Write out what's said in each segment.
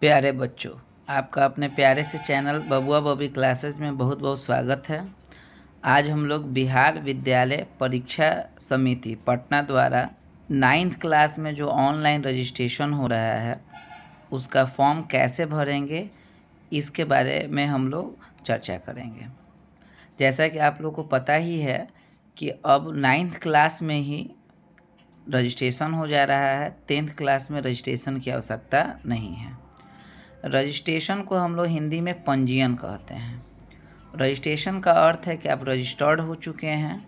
प्यारे बच्चों, आपका अपने प्यारे से चैनल बबुआ बबी क्लासेस में बहुत बहुत स्वागत है। आज हम लोग बिहार विद्यालय परीक्षा समिति पटना द्वारा 9th क्लास में जो ऑनलाइन रजिस्ट्रेशन हो रहा है उसका फॉर्म कैसे भरेंगे, इसके बारे में हम लोग चर्चा करेंगे। जैसा कि आप लोग को पता ही है कि अब 9th क्लास में ही रजिस्ट्रेशन हो जा रहा है। 10th क्लास में रजिस्ट्रेशन की आवश्यकता नहीं है। रजिस्ट्रेशन को हम लोग हिंदी में पंजीयन कहते हैं। रजिस्ट्रेशन का अर्थ है कि आप रजिस्टर्ड हो चुके हैं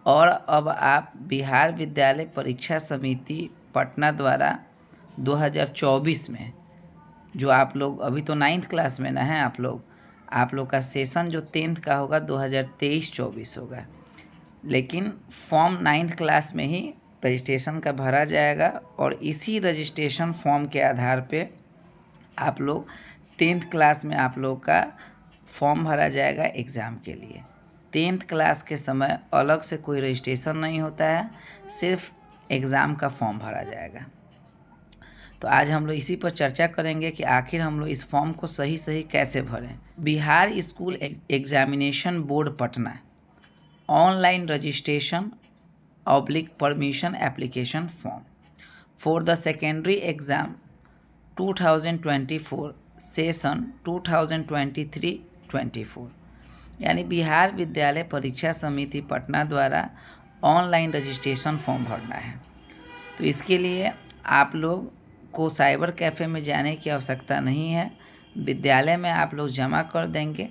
और अब आप बिहार विद्यालय परीक्षा समिति पटना द्वारा 2024 में, जो आप लोग अभी तो 9th क्लास में ना है, आप लोग का सेशन जो 10th का होगा 2023-24 होगा, लेकिन फॉर्म 9th क्लास में ही रजिस्ट्रेशन का भरा जाएगा और इसी रजिस्ट्रेशन फॉर्म के आधार पे आप लोग 10th क्लास में आप लोग का फॉर्म भरा जाएगा एग्ज़ाम के लिए। 10th क्लास के समय अलग से कोई रजिस्ट्रेशन नहीं होता है, सिर्फ एग्ज़ाम का फॉर्म भरा जाएगा। तो आज हम लोग इसी पर चर्चा करेंगे कि आखिर हम लोग इस फॉर्म को सही कैसे भरें। Bihar school examination board Patna online registration permission application form for the secondary exam 2024 session 2023-24, यानी बिहार विद्यालय परीक्षा समिति पटना द्वारा ऑनलाइन रजिस्ट्रेशन फॉर्म भरना है। तो इसके लिए आप लोग को साइबर कैफ़े में जाने की आवश्यकता नहीं है। विद्यालय में आप लोग जमा कर देंगे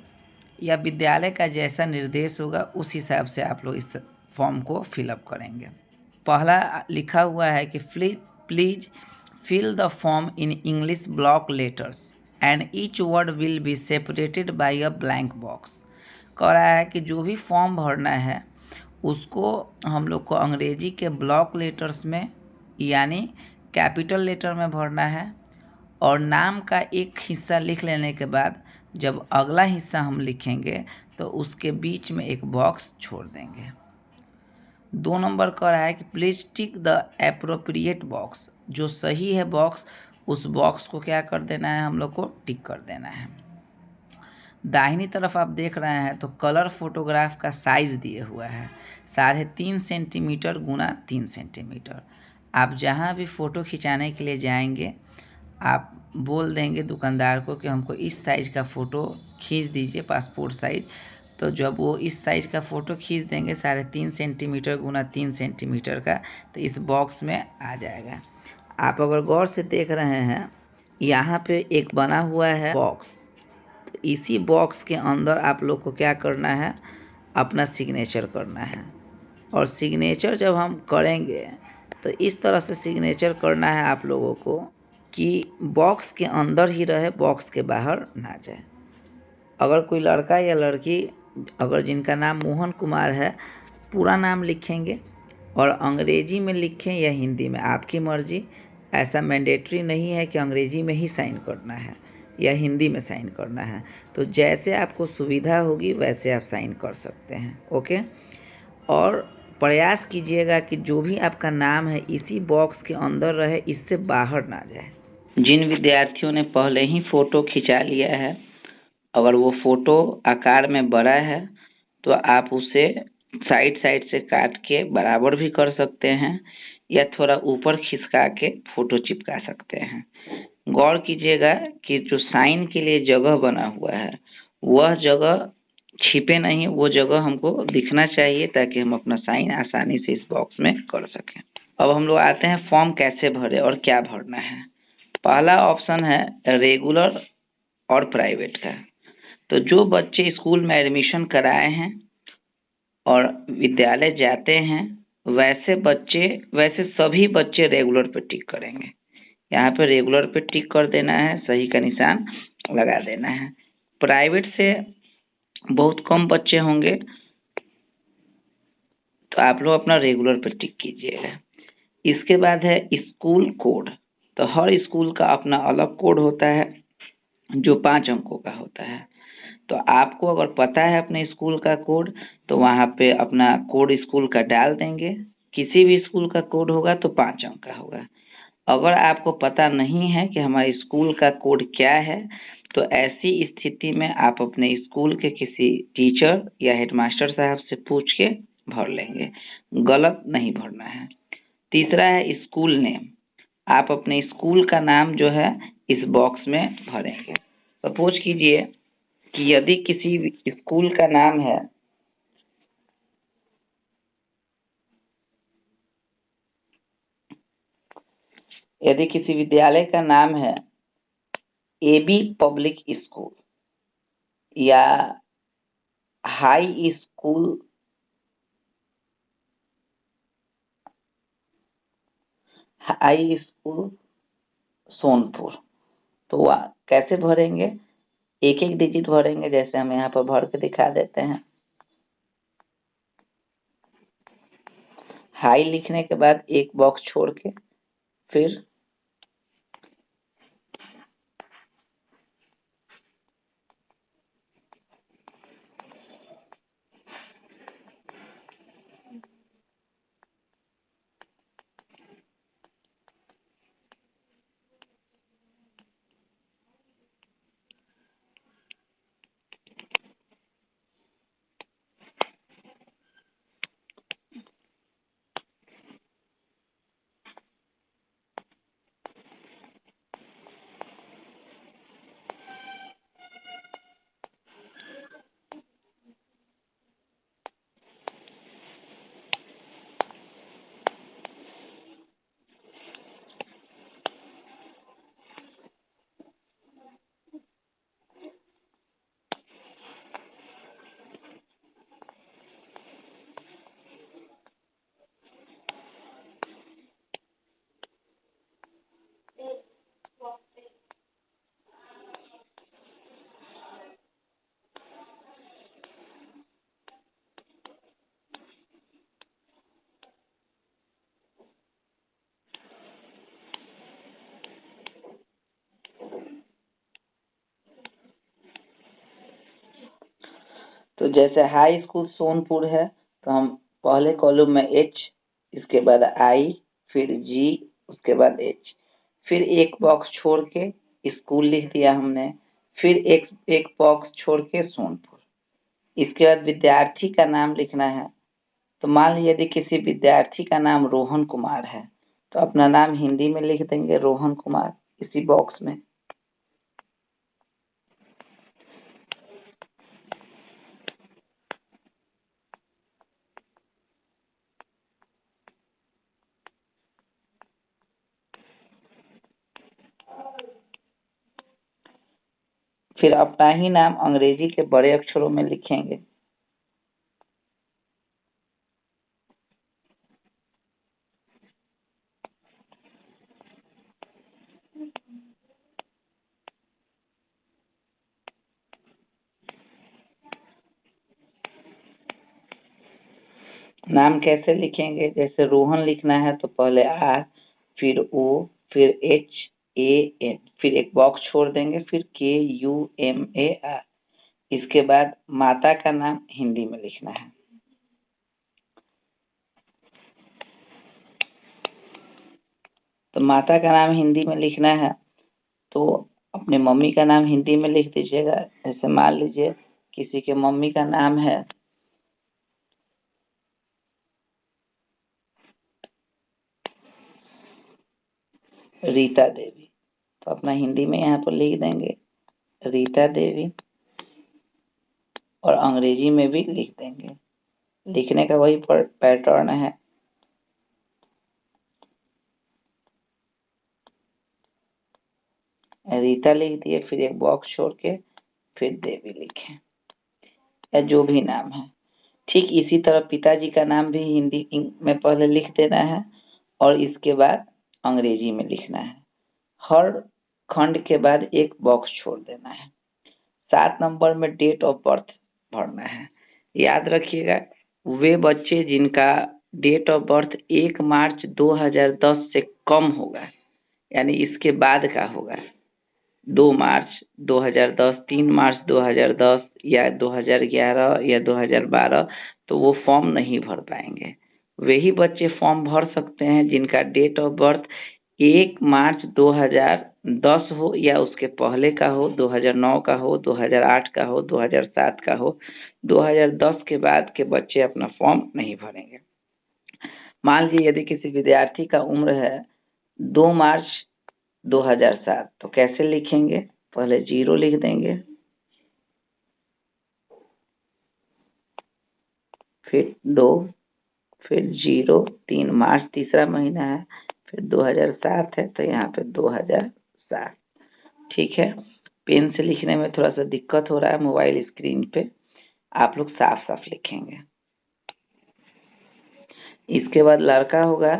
या विद्यालय का जैसा निर्देश होगा उस हिसाब से आप लोग इस फॉर्म को फिलअप करेंगे। पहला लिखा हुआ है कि please fill the form in English block letters and each word will be separated by a blank box। कह रहा है कि जो भी फॉर्म भरना है उसको हम लोग को अंग्रेजी के ब्लॉक लेटर्स में यानी कैपिटल लेटर में भरना है और नाम का एक हिस्सा लिख लेने के बाद जब अगला हिस्सा हम लिखेंगे तो उसके बीच में एक बॉक्स छोड़ देंगे। 2 नंबर कह रहा है कि please tick the appropriate box, जो सही है बॉक्स उस बॉक्स को क्या कर देना है, हम लोग को टिक कर देना है। दाहिनी तरफ आप देख रहे हैं तो कलर फोटोग्राफ का साइज़ दिए हुआ है 3.5 सेंटीमीटर गुना 3 सेंटीमीटर। आप जहाँ भी फ़ोटो खिंचाने के लिए जाएंगे आप बोल देंगे दुकानदार को कि हमको इस साइज़ का फ़ोटो खींच दीजिए, पासपोर्ट साइज़। तो जब वो इस साइज़ का फ़ोटो खींच देंगे 3.5 सेंटीमीटर गुना 3 सेंटीमीटर का, तो इस बॉक्स में आ जाएगा। आप अगर गौर से देख रहे हैं यहाँ पे एक बना हुआ है बॉक्स, तो इसी बॉक्स के अंदर आप लोग को क्या करना है, अपना सिग्नेचर करना है। और सिग्नेचर जब हम करेंगे तो इस तरह से सिग्नेचर करना है आप लोगों को कि बॉक्स के अंदर ही रहे, बॉक्स के बाहर ना जाए। अगर कोई लड़का या लड़की अगर जिनका नाम मोहन कुमार है, पूरा नाम लिखेंगे और अंग्रेजी में लिखें या हिंदी में, आपकी मर्ज़ी। ऐसा मैंडेटरी नहीं है कि अंग्रेजी में ही साइन करना है या हिंदी में साइन करना है। तो जैसे आपको सुविधा होगी वैसे आप साइन कर सकते हैं, ओके। और प्रयास कीजिएगा कि जो भी आपका नाम है इसी बॉक्स के अंदर रहे, इससे बाहर ना जाए। जिन विद्यार्थियों ने पहले ही फ़ोटो खिंचा लिया है, अगर वो फ़ोटो आकार में बड़ा है तो आप उसे साइड से काट के बराबर भी कर सकते हैं या थोड़ा ऊपर खिसका के फ़ोटो चिपका सकते हैं। गौर कीजिएगा कि जो साइन के लिए जगह बना हुआ है वह जगह छिपे नहीं, वो जगह हमको दिखना चाहिए ताकि हम अपना साइन आसानी से इस बॉक्स में कर सकें। अब हम लोग आते हैं फॉर्म कैसे भरें और क्या भरना है। पहला ऑप्शन है रेगुलर और प्राइवेट का। तो जो बच्चे स्कूल में एडमिशन कराए हैं और विद्यालय जाते हैं वैसे सभी बच्चे रेगुलर पे टिक करेंगे। यहाँ पे रेगुलर पे टिक कर देना है, सही का निशान लगा देना है। प्राइवेट से बहुत कम बच्चे होंगे तो आप लोग अपना रेगुलर पे टिक कीजिएगा। इसके बाद है स्कूल कोड। तो हर स्कूल का अपना अलग कोड होता है जो 5 अंकों का होता है। तो आपको अगर पता है अपने स्कूल का कोड तो वहाँ पे अपना कोड स्कूल का डाल देंगे। किसी भी स्कूल का कोड होगा तो 5 अंक का होगा। अगर आपको पता नहीं है कि हमारे स्कूल का कोड क्या है, तो ऐसी स्थिति में आप अपने स्कूल के किसी टीचर या हेडमास्टर साहब से पूछ के भर लेंगे, गलत नहीं भरना है। तीसरा है स्कूल नेम। आप अपने स्कूल का नाम जो है इस बॉक्स में भरेंगे। सपोज कीजिए कि यदि किसी स्कूल का नाम है, यदि किसी विद्यालय का नाम है एबी पब्लिक स्कूल या हाई स्कूल सोनपुर, तो वह कैसे भरेंगे? एक एक डिजिट भरेंगे, जैसे हम यहाँ पर भर के दिखा देते हैं। हाई लिखने के बाद एक बॉक्स छोड़ के फिर तो जैसे हाई स्कूल सोनपुर है, तो हम पहले कॉलम में एच, इसके बाद आई, फिर जी, उसके बाद एच, फिर एक बॉक्स छोड़ के स्कूल लिख दिया हमने, फिर एक एक बॉक्स छोड़ के सोनपुर। इसके बाद विद्यार्थी का नाम लिखना है। तो मान लीजिए यदि किसी विद्यार्थी का नाम रोहन कुमार है, तो अपना नाम हिंदी में लिख देंगे रोहन कुमार इसी बॉक्स में। फिर अपना ही नाम अंग्रेजी के बड़े अक्षरों में लिखेंगे। नाम कैसे लिखेंगे? जैसे रोहन लिखना है तो पहले आर, फिर ओ, फिर एच ए एन, फिर एक बॉक्स छोड़ देंगे, फिर के यू एम ए आर। इसके बाद माता का नाम हिंदी में लिखना है। तो माता का नाम हिंदी में लिखना है तो अपने मम्मी का नाम हिंदी में लिख दीजिएगा। जैसे मान लीजिए किसी के मम्मी का नाम है रीता देवी, तो अपना हिंदी में यहाँ पर लिख देंगे रीता देवी, और अंग्रेजी में भी लिख देंगे। लिखने का वही पैटर्न है। रीता लिख दिए, फिर एक बॉक्स छोड़ के फिर देवी लिखे, या जो भी नाम है। ठीक इसी तरह पिताजी का नाम भी हिंदी में पहले लिख देना है और इसके बाद अंग्रेजी में लिखना है। हर खंड के बाद एक बॉक्स छोड़ देना है। 7 नंबर में डेट ऑफ बर्थ भरना है। याद रखिएगा, वे बच्चे जिनका डेट ऑफ बर्थ 1 मार्च 2010 से कम होगा, यानी इसके बाद का होगा, 2 मार्च 2010, 3 मार्च 2010 या 2011 या 2012, तो वो फॉर्म नहीं भर पाएंगे। वही बच्चे फॉर्म भर सकते हैं जिनका डेट ऑफ बर्थ 1 मार्च 2010 हो या उसके पहले का हो, 2009 का हो, 2008 का हो, 2007 का हो, 2010 के बाद के बच्चे अपना फॉर्म नहीं भरेंगे। मान लीजिए यदि किसी विद्यार्थी का उम्र है 2 मार्च 2007, तो कैसे लिखेंगे? पहले 0 लिख देंगे, फिर 2, फिर 0, 3 मार्च तीसरा महीना है, फिर 2007 है तो यहाँ पे 2007। ठीक है, पेन से लिखने में थोड़ा सा दिक्कत हो रहा है, मोबाइल स्क्रीन पे आप लोग साफ साफ लिखेंगे। इसके बाद लड़का होगा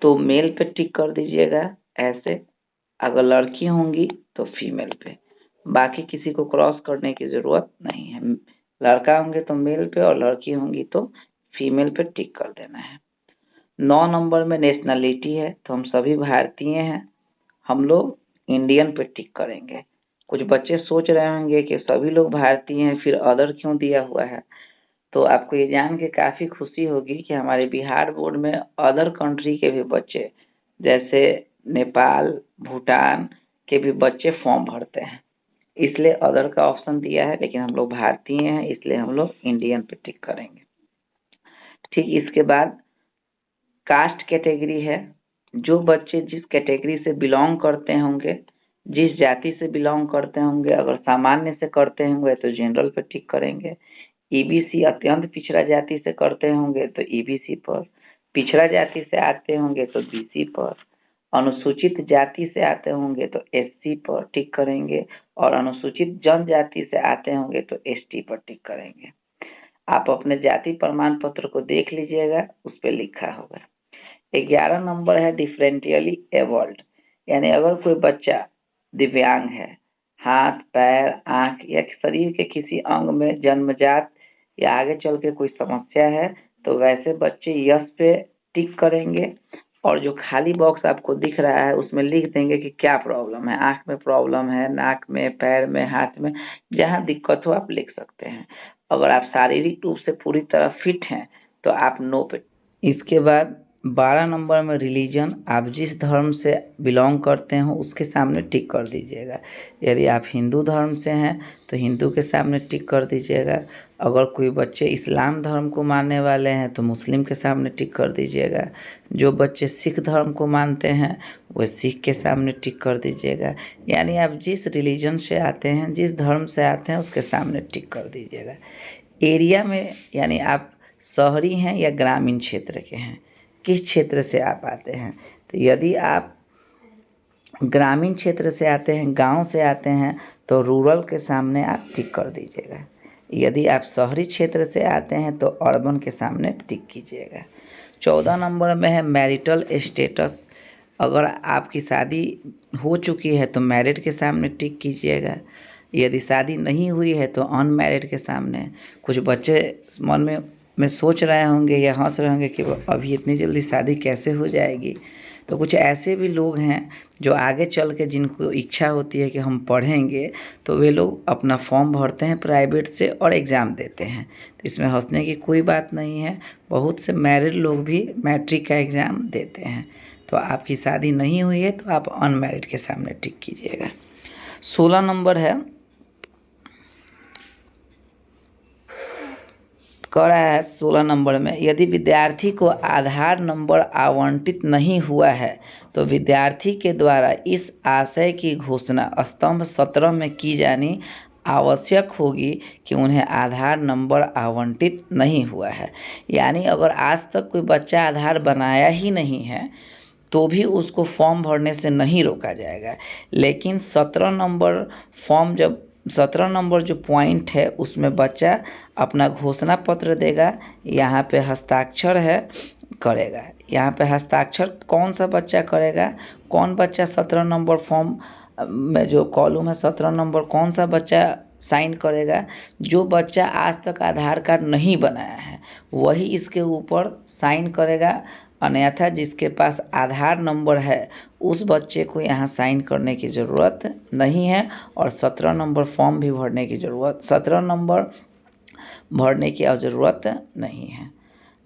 तो मेल पे टिक कर दीजिएगा ऐसे, अगर लड़की होंगी तो फीमेल पे, बाकी किसी को क्रॉस करने की जरूरत नहीं है। लड़का होंगे तो मेल पे और लड़की होंगी तो फीमेल पे टिक कर देना है। 9 नंबर में नेशनलिटी है तो हम सभी भारतीय हैं, हम लोग इंडियन पे टिक करेंगे। कुछ बच्चे सोच रहे होंगे कि सभी लोग भारतीय हैं फिर अदर क्यों दिया हुआ है, तो आपको ये जान के काफी खुशी होगी कि हमारे बिहार बोर्ड में अदर कंट्री के भी बच्चे, जैसे नेपाल, भूटान के भी बच्चे फॉर्म भरते हैं, इसलिए अदर का ऑप्शन दिया है, लेकिन हम लोग भारतीय हैं इसलिए हम लोग इंडियन पे टिक करेंगे। ठीक, इसके बाद कास्ट कैटेगरी है। जो बच्चे जिस कैटेगरी से बिलोंग करते होंगे, जिस जाति से बिलोंग करते होंगे, अगर सामान्य से करते होंगे तो जनरल पे टिक करेंगे, ईबीसी अत्यंत पिछड़ा जाति से करते होंगे तो ईबीसी पर, पिछड़ा जाति से आते होंगे तो बीसी पर, अनुसूचित जाति से आते होंगे तो एससी पर टिक करेंगे, और अनुसूचित जनजाति से आते होंगे तो एसटी पर टिक करेंगे। आप अपने जाति प्रमाण पत्र को देख लीजिएगा, उस पर लिखा होगा। 11 नंबर है डिफरेंशियली एबल्ड, यानी अगर कोई बच्चा दिव्यांग है, हाथ, पैर, आंख या शरीर के किसी अंग में जन्मजात या आगे चल के कोई समस्या है, तो वैसे बच्चे यस पे टिक करेंगे, और जो खाली बॉक्स आपको दिख रहा है उसमें लिख देंगे कि क्या प्रॉब्लम है, आंख में प्रॉब्लम है, नाक में, पैर में, हाथ में, जहाँ दिक्कत हो आप लिख सकते हैं। अगर आप शारीरिक रूप से पूरी तरह फिट हैं तो आप नो पे। इसके बाद 12 नंबर में रिलीजन, आप जिस धर्म से बिलोंग करते हो उसके सामने टिक कर दीजिएगा। यदि आप हिंदू धर्म से हैं तो हिंदू के सामने टिक कर दीजिएगा। अगर कोई बच्चे इस्लाम धर्म को मानने वाले हैं तो मुस्लिम के सामने टिक कर दीजिएगा। जो बच्चे सिख धर्म को मानते हैं वो सिख के सामने टिक कर दीजिएगा। यानी आप जिस रिलीजन से आते हैं, जिस धर्म से आते हैं उसके सामने टिक कर दीजिएगा। एरिया में, यानी आप शहरी हैं या ग्रामीण क्षेत्र के हैं, किस क्षेत्र से आप आते हैं, तो यदि आप ग्रामीण क्षेत्र से आते हैं, गांव से आते हैं, तो रूरल के सामने आप टिक कर दीजिएगा। यदि आप शहरी क्षेत्र से आते हैं तो अर्बन के सामने टिक कीजिएगा। 14 नंबर में है मैरिटल स्टेटस, अगर आपकी शादी हो चुकी है तो मैरिड के सामने टिक कीजिएगा। यदि शादी नहीं हुई है तो अनमैरिड के सामने। कुछ बच्चे मन में सोच रहे होंगे या हंस रहे होंगे कि अभी इतनी जल्दी शादी कैसे हो जाएगी, तो कुछ ऐसे भी लोग हैं जो आगे चल के जिनको इच्छा होती है कि हम पढ़ेंगे, तो वे लोग अपना फॉर्म भरते हैं प्राइवेट से और एग्ज़ाम देते हैं। तो इसमें हंसने की कोई बात नहीं है, बहुत से मैरिड लोग भी मैट्रिक का एग्ज़ाम देते हैं। तो आपकी शादी नहीं हुई है तो आप अनमैरिड के सामने टिक कीजिएगा। 16 नंबर है, कह रहा है 16 नंबर में, यदि विद्यार्थी को आधार नंबर आवंटित नहीं हुआ है तो विद्यार्थी के द्वारा इस आशय की घोषणा स्तंभ 17 में की जानी आवश्यक होगी कि उन्हें आधार नंबर आवंटित नहीं हुआ है। यानी अगर आज तक कोई बच्चा आधार बनाया ही नहीं है तो भी उसको फॉर्म भरने से नहीं रोका जाएगा, लेकिन 17 नंबर फॉर्म, जब 17 नंबर जो पॉइंट है उसमें बच्चा अपना घोषणा पत्र देगा, यहाँ पे हस्ताक्षर है करेगा। यहाँ पे हस्ताक्षर कौन सा बच्चा करेगा, कौन बच्चा 17 नंबर फॉर्म में जो कॉलम है 17 नंबर, कौन सा बच्चा साइन करेगा? जो बच्चा आज तक आधार कार्ड नहीं बनाया है वही इसके ऊपर साइन करेगा, अन्यथा जिसके पास आधार नंबर है उस बच्चे को यहाँ साइन करने की ज़रूरत नहीं है, और 17 नंबर फॉर्म भी भरने की ज़रूरत, 17 नंबर भरने की ज़रूरत नहीं है।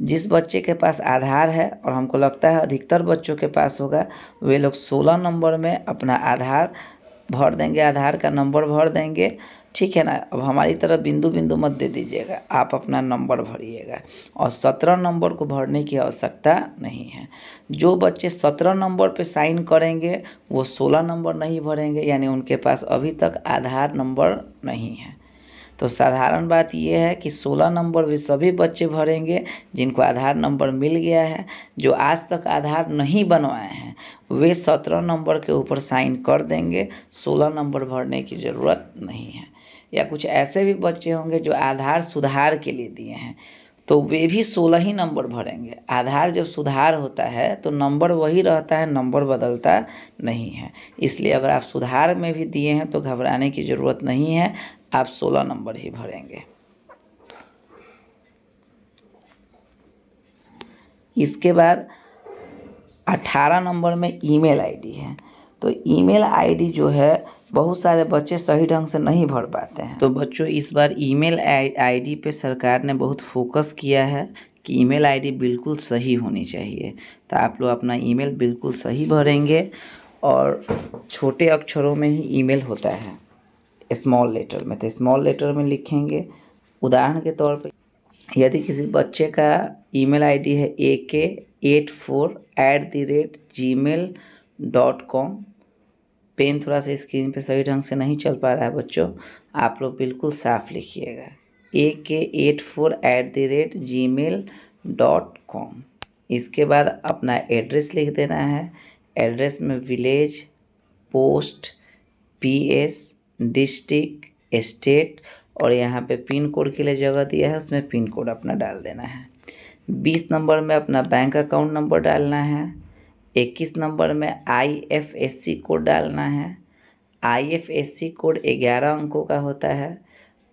जिस बच्चे के पास आधार है, और हमको लगता है अधिकतर बच्चों के पास होगा, वे लोग 16 नंबर में अपना आधार भर देंगे, आधार का नंबर भर देंगे। ठीक है ना। अब हमारी तरफ बिंदु बिंदु मत दे दीजिएगा, आप अपना नंबर भरिएगा। और 17 नंबर को भरने की आवश्यकता नहीं है। जो बच्चे 17 नंबर पे साइन करेंगे वो 16 नंबर नहीं भरेंगे, यानी उनके पास अभी तक आधार नंबर नहीं है। तो साधारण बात यह है कि 16 नंबर वे सभी बच्चे भरेंगे जिनको आधार नंबर मिल गया है। जो आज तक आधार नहीं बनवाए हैं वे 17 नंबर के ऊपर साइन कर देंगे, 16 नंबर भरने की ज़रूरत नहीं है। या कुछ ऐसे भी बच्चे होंगे जो आधार सुधार के लिए दिए हैं, तो वे भी 16 ही नंबर भरेंगे। आधार जब सुधार होता है तो नंबर वही रहता है, नंबर बदलता नहीं है। इसलिए अगर आप सुधार में भी दिए हैं तो घबराने की ज़रूरत नहीं है, आप 16 नंबर ही भरेंगे। इसके बाद 18 नंबर में ईमेल आईडी है। तो ईमेल आईडी जो है बहुत सारे बच्चे सही ढंग से नहीं भर पाते हैं। तो बच्चों इस बार ईमेल आईडी पे सरकार ने बहुत फोकस किया है कि ईमेल आईडी बिल्कुल सही होनी चाहिए। तो आप लोग अपना ईमेल बिल्कुल सही भरेंगे, और छोटे अक्षरों में ही ईमेल होता है, स्मॉल लेटर में। तो स्मॉल लेटर में लिखेंगे। उदाहरण के तौर पे यदि किसी बच्चे का ईमेल आईडी है ak84@gmail.com, पेन थोड़ा सा स्क्रीन पे सही ढंग से नहीं चल पा रहा है बच्चों, आप लोग बिल्कुल साफ लिखिएगा ak84@gmail.com। इसके बाद अपना एड्रेस लिख देना है। एड्रेस में village, post, PS, district, state, और यहाँ पे पिन कोड के लिए जगह दिया है, उसमें पिन कोड अपना डाल देना है। 20 नंबर में अपना बैंक अकाउंट नंबर डालना है। 21 नंबर में IFSC कोड डालना है। IFSC कोड 11 अंकों का होता है।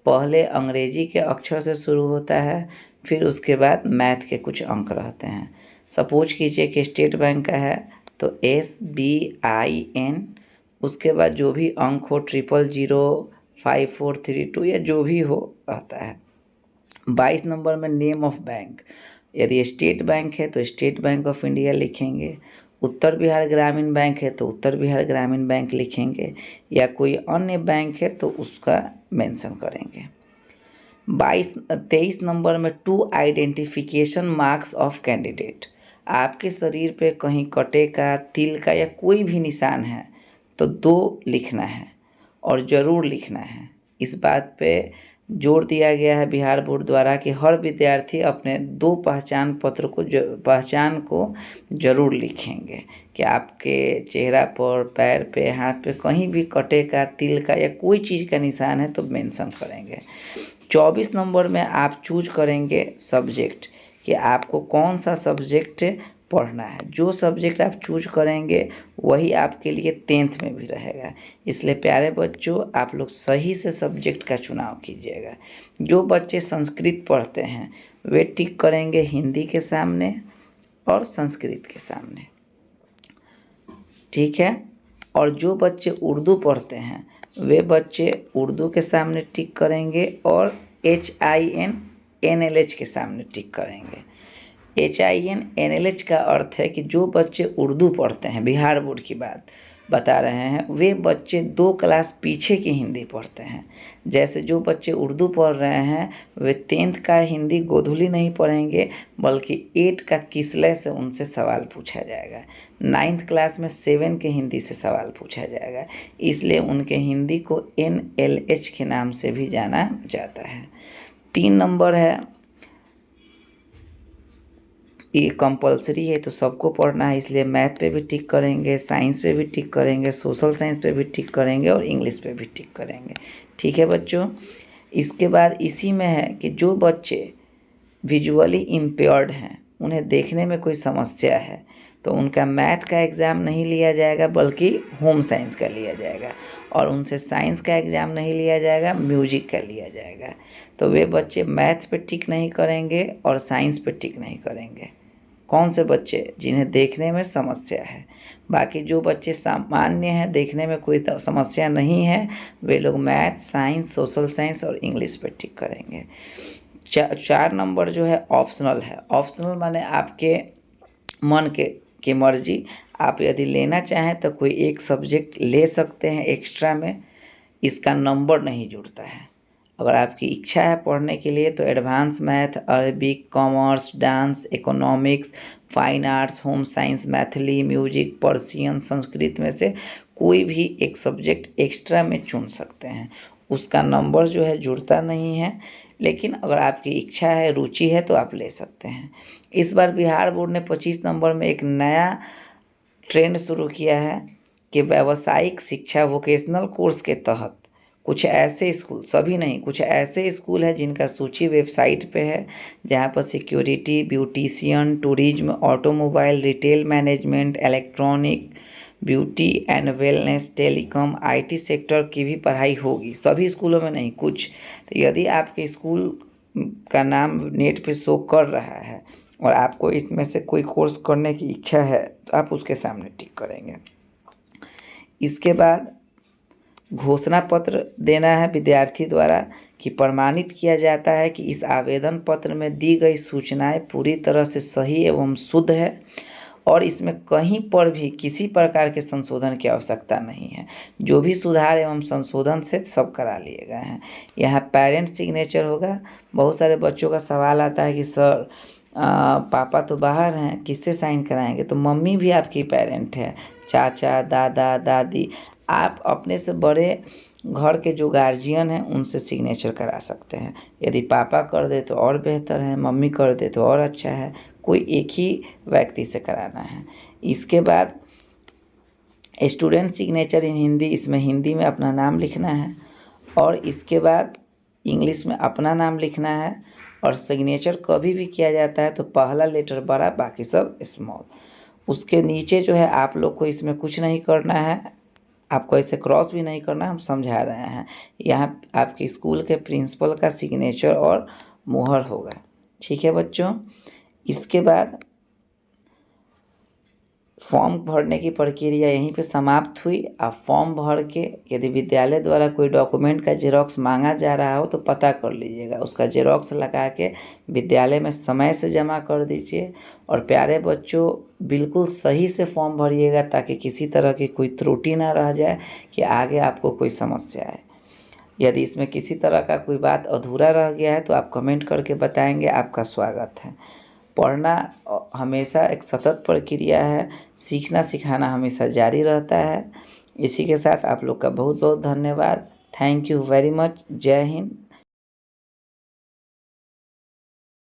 पहले अंग्रेजी के अक्षर से शुरू होता है, फिर उसके बाद मैथ के कुछ अंक रहते हैं। सपोज कीजिए कि स्टेट बैंक का है तो SBIN, उसके बाद जो भी अंक हो 005432 या जो भी हो रहता है। 22 नंबर में नेम ऑफ बैंक, यदि स्टेट बैंक है तो स्टेट बैंक ऑफ इंडिया लिखेंगे। उत्तर बिहार ग्रामीण बैंक है तो उत्तर बिहार ग्रामीण बैंक लिखेंगे, या कोई अन्य बैंक है तो उसका मेंशन करेंगे। 23 नंबर में 2 आइडेंटिफिकेशन मार्क्स ऑफ कैंडिडेट, आपके शरीर पे कहीं कटे का, तिल का या कोई भी निशान है तो 2 लिखना है, और ज़रूर लिखना है। इस बात पे जोर दिया गया है बिहार बोर्ड द्वारा कि हर विद्यार्थी अपने 2 पहचान पत्र को पहचान को ज़रूर लिखेंगे, कि आपके चेहरा पर, पैर पे, हाथ पे कहीं भी कटे का, तिल का या कोई चीज़ का निशान है तो मेंशन करेंगे। 24 नंबर में आप चूज करेंगे सब्जेक्ट, कि आपको कौन सा सब्जेक्ट पढ़ना है। जो सब्जेक्ट आप चूज करेंगे वही आपके लिए 10th में भी रहेगा। इसलिए प्यारे बच्चों, आप लोग सही से सब्जेक्ट का चुनाव कीजिएगा। जो बच्चे संस्कृत पढ़ते हैं वे टिक करेंगे हिंदी के सामने और संस्कृत के सामने, ठीक है। और जो बच्चे उर्दू पढ़ते हैं वे बच्चे उर्दू के सामने टिक करेंगे और HINNLH के सामने टिक करेंगे। HINNLH का अर्थ है कि जो बच्चे उर्दू पढ़ते हैं, बिहार बोर्ड की बात बता रहे हैं, वे बच्चे 2 क्लास पीछे की हिंदी पढ़ते हैं। जैसे जो बच्चे उर्दू पढ़ रहे हैं वे 10th का हिंदी गोधुली नहीं पढ़ेंगे, बल्कि 8 का किसलय से उनसे सवाल पूछा जाएगा। 9th क्लास में 7 के हिंदी से सवाल पूछा जाएगा, इसलिए उनके हिंदी को NLH के नाम से भी जाना जाता है। 3 नंबर है, ये कंपलसरी है तो सबको पढ़ना है, इसलिए मैथ पे भी टिक करेंगे, साइंस पे भी टिक करेंगे, सोशल साइंस पे भी टिक करेंगे और इंग्लिश पे भी टिक करेंगे, ठीक है बच्चों। इसके बाद इसी में है कि जो बच्चे विजुअली इम्पेयर्ड हैं, उन्हें देखने में कोई समस्या है, तो उनका मैथ का एग्ज़ाम नहीं लिया जाएगा बल्कि होम साइंस का लिया जाएगा, और उनसे साइंस का एग्ज़ाम नहीं लिया जाएगा, म्यूजिक का लिया जाएगा। तो वे बच्चे मैथ पे टिक नहीं करेंगे और साइंस पे टिक नहीं करेंगे। कौन से बच्चे? जिन्हें देखने में समस्या है। बाकी जो बच्चे सामान्य हैं, देखने में कोई समस्या नहीं है, वे लोग मैथ, साइंस, सोशल साइंस और इंग्लिश पे टिक करेंगे। 4 नंबर जो है ऑप्शनल है। ऑप्शनल माने आपके मन के मर्जी, आप यदि लेना चाहें तो कोई एक सब्जेक्ट ले सकते हैं एक्स्ट्रा में, इसका नंबर नहीं जुड़ता है। अगर आपकी इच्छा है पढ़ने के लिए तो advance math, Arabic, commerce, dance, economics, fine arts, home science, Maithili, music, Persian, Sanskrit में से कोई भी एक सब्जेक्ट एक्स्ट्रा में चुन सकते हैं। उसका नंबर जो है जुड़ता नहीं है, लेकिन अगर आपकी इच्छा है, रुचि है तो आप ले सकते हैं। इस बार बिहार बोर्ड ने 25 नंबर में एक नया ट्रेंड शुरू किया है कि व्यावसायिक शिक्षा वोकेशनल कोर्स के तहत कुछ ऐसे स्कूल, सभी नहीं, कुछ ऐसे स्कूल है जिनका सूची वेबसाइट पे है, जहाँ पर security, beautician, tourism, automobile, retail management, electronic, beauty and wellness, telecom, IT sector की भी पढ़ाई होगी। सभी स्कूलों में नहीं, कुछ। तो यदि आपके स्कूल का नाम नेट पे शो कर रहा है और आपको इसमें से कोई कोर्स करने की इच्छा है तो आप उसके सामने टिक करेंगे। इसके बाद घोषणा पत्र देना है विद्यार्थी द्वारा कि प्रमाणित किया जाता है कि इस आवेदन पत्र में दी गई सूचनाएं पूरी तरह से सही एवं शुद्ध है और इसमें कहीं पर भी किसी प्रकार के संशोधन की आवश्यकता नहीं है। जो भी सुधार एवं संशोधन से सब करा लिए गए हैं। यहाँ पेरेंट सिग्नेचर होगा। बहुत सारे बच्चों का सवाल आता है कि सर पापा तो बाहर हैं, किससे साइन कराएंगे? तो मम्मी भी आपकी पेरेंट है, चाचा, दादा, दादी, आप अपने से बड़े घर के जो गार्जियन हैं उनसे सिग्नेचर करा सकते हैं। यदि पापा कर दे तो और बेहतर है, मम्मी कर दे तो और अच्छा है, कोई एक ही व्यक्ति से कराना है। इसके बाद स्टूडेंट सिग्नेचर इन हिंदी, इसमें हिंदी में अपना नाम लिखना है और इसके बाद इंग्लिश में अपना नाम लिखना है। और सिग्नेचर कभी भी किया जाता है तो पहला लेटर बड़ा, बाकी सब स्मॉल। उसके नीचे जो है आप लोग को इसमें कुछ नहीं करना है, आपको ऐसे क्रॉस भी नहीं करना, हम समझा रहे हैं। यहाँ आपके स्कूल के प्रिंसिपल का सिग्नेचर और मुहर होगा। ठीक है बच्चों। इसके बाद फॉर्म भरने की प्रक्रिया यहीं पे समाप्त हुई। आप फॉर्म भर के यदि विद्यालय द्वारा कोई डॉक्यूमेंट का जेरॉक्स मांगा जा रहा हो तो पता कर लीजिएगा, उसका जेरॉक्स लगा के विद्यालय में समय से जमा कर दीजिए। और प्यारे बच्चों, बिल्कुल सही से फॉर्म भरिएगा ताकि किसी तरह की कोई त्रुटि ना रह जाए कि आगे आपको कोई समस्या आए। यदि इसमें किसी तरह का कोई बात अधूरा रह गया है तो आप कमेंट करके बताएंगे, आपका स्वागत है। पढ़ना हमेशा एक सतत प्रक्रिया है, सीखना सिखाना हमेशा जारी रहता है। इसी के साथ आप लोग का बहुत बहुत धन्यवाद। Thank you very much. जय हिंद।